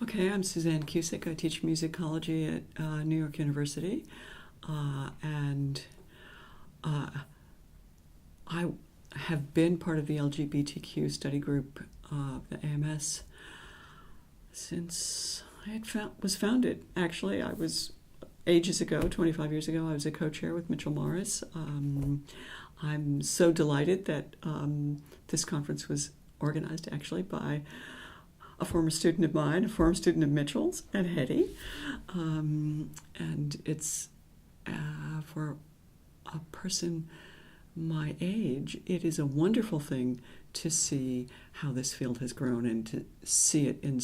Okay, I'm Suzanne Cusick. I teach musicology at New York University, and I have been part of the LGBTQ study group of the AMS since was founded. Actually, I was ages ago, 25 years ago, I was a co-chair with Mitchell Morris. I'm so delighted that this conference was organized actually by a former student of mine, a former student of Mitchell's at Hetty. And it's for a person my age, it is a wonderful thing to see how this field has grown and to see it in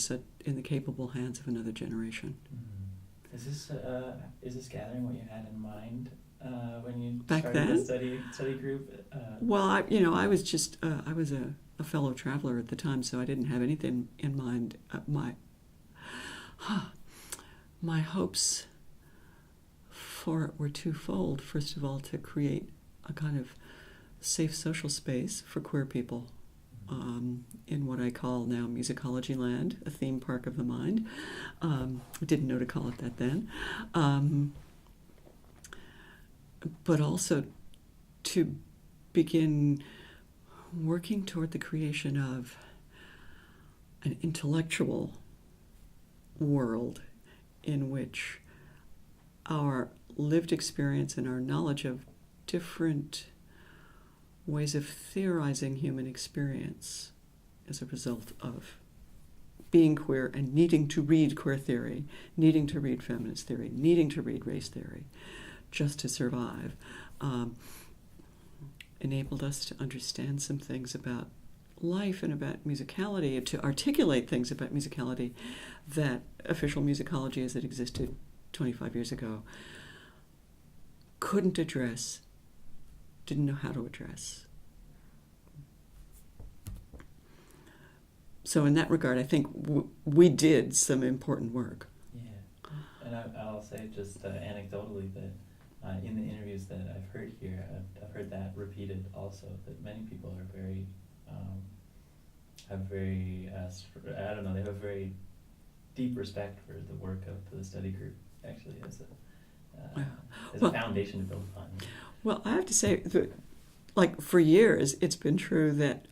the capable hands of another generation. Mm-hmm. Is this gathering what you had in mind when you Back started then? the study group? Well, I was just I was a fellow traveler at the time, so I didn't have anything in mind. My hopes for it were twofold. First of all, to create a kind of safe social space for queer people in what I call now musicology land, a theme park of the mind. I didn't know to call it that then. But also to begin working toward the creation of an intellectual world in which our lived experience and our knowledge of different ways of theorizing human experience as a result of being queer and needing to read queer theory, needing to read feminist theory, needing to read race theory, just to survive, enabled us to understand some things about life and about musicality, to articulate things about musicality that official musicology as it existed 25 years ago couldn't address, didn't know how to address. So in that regard, I think we did some important work. Yeah, and I'll say just anecdotally that in the interviews that I've heard here, I've heard that repeated also, that many people are very, I don't know, they have a very deep respect for the work of the study group, actually, as a foundation to build upon. Well, I have to say that, like, for years, it's been true that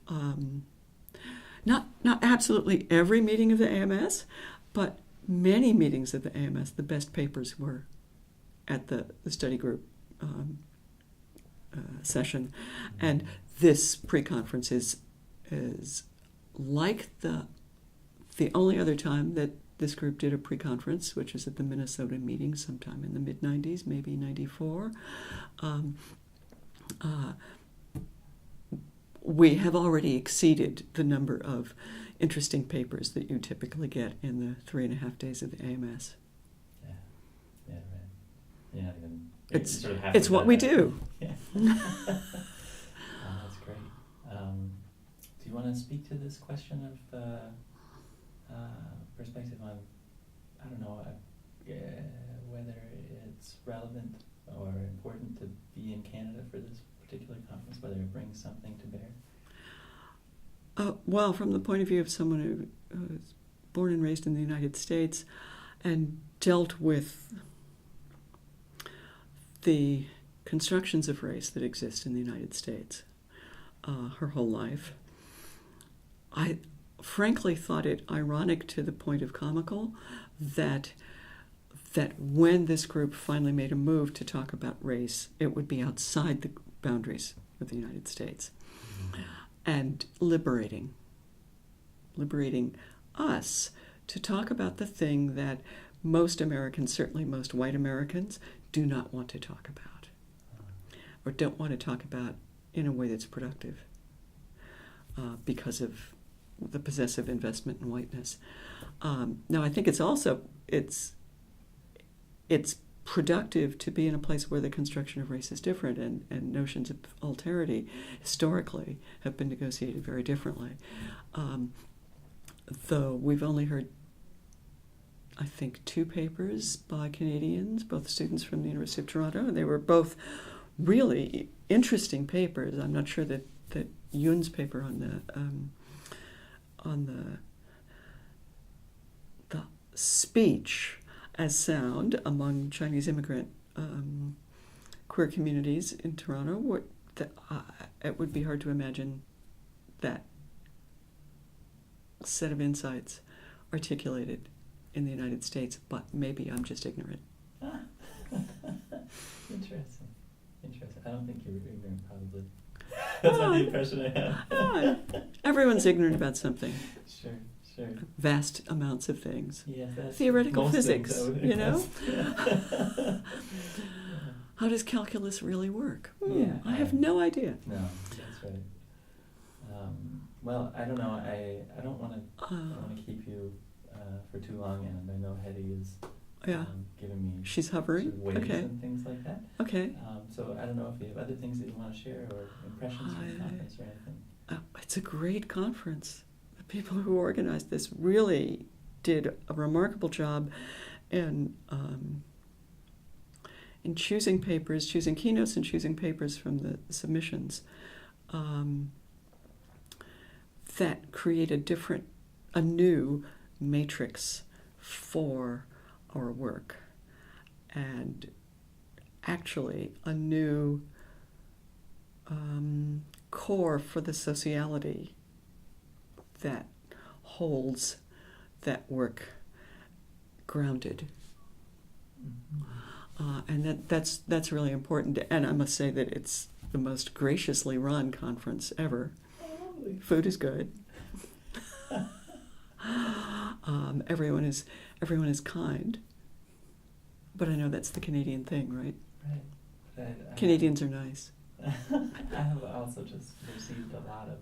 not absolutely every meeting of the AMS, but many meetings of the AMS, the best papers were at the study group session. And this pre-conference is like the only other time that this group did a pre-conference, which was at the Minnesota meeting sometime in the mid-90s, maybe 94. We have already exceeded the number of interesting papers that you typically get in the 3.5 days of the AMS. Yeah, right. You're not even, it's what we do. Yeah. That's great. Do you want to speak to this question of perspective on, I don't know, whether it's relevant or important to be in Canada for this particular conference, whether it brings something to bear? Well, from the point of view of someone who was born and raised in the United States and dealt with the constructions of race that exist in the United States her whole life, I frankly thought it ironic to the point of comical that when this group finally made a move to talk about race, it would be outside the boundaries of the United States. Mm-hmm. And liberating us to talk about the thing that most Americans, certainly most white Americans, do not want to talk about, or don't want to talk about in a way that's productive because of the possessive investment in whiteness. Now, I think it's also it's productive to be in a place where the construction of race is different, and notions of alterity historically have been negotiated very differently. Though we've only heard, I think, 2 papers by Canadians, both students from the University of Toronto, and they were both really interesting papers. I'm not sure that Yoon's paper on the speech as sound among Chinese immigrant queer communities in Toronto. It would be hard to imagine that set of insights articulated in the United States, but maybe I'm just ignorant. Interesting. I don't think you're ignorant, probably. That's not the impression I have. Everyone's ignorant about something. Sure. Vast amounts of things. Yes, that's theoretical most physics, things, you know? How does calculus really work? I have no idea. No, that's right. Well, I don't know. I don't want to keep you for too long, and I know Hetty is giving me. She's hovering. Sort of waves and things like that. Okay. So I don't know if you have other things that you want to share or impressions from the conference or anything. It's a great conference. The people who organized this really did a remarkable job in choosing papers, choosing keynotes and choosing papers from the submissions that create a new matrix for our work, and actually a new core for the sociality that holds that work grounded. And that's really important. And I must say that it's the most graciously run conference ever. Food is good. Everyone is kind. But I know that's the Canadian thing, right? Right. Canadians are nice. I have also just received a lot of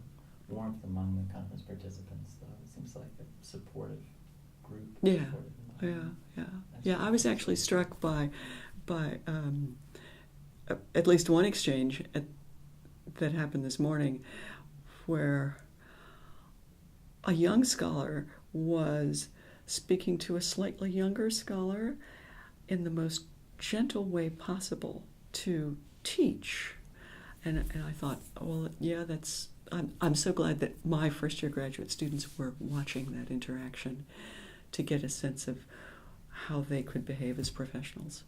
warmth among the conference participants, though. It seems like a supportive group. Yeah. I was actually struck by at least one exchange that happened this morning, where a young scholar was speaking to a slightly younger scholar in the most gentle way possible to teach. And I thought, well, yeah, I'm so glad that my first-year graduate students were watching that interaction to get a sense of how they could behave as professionals.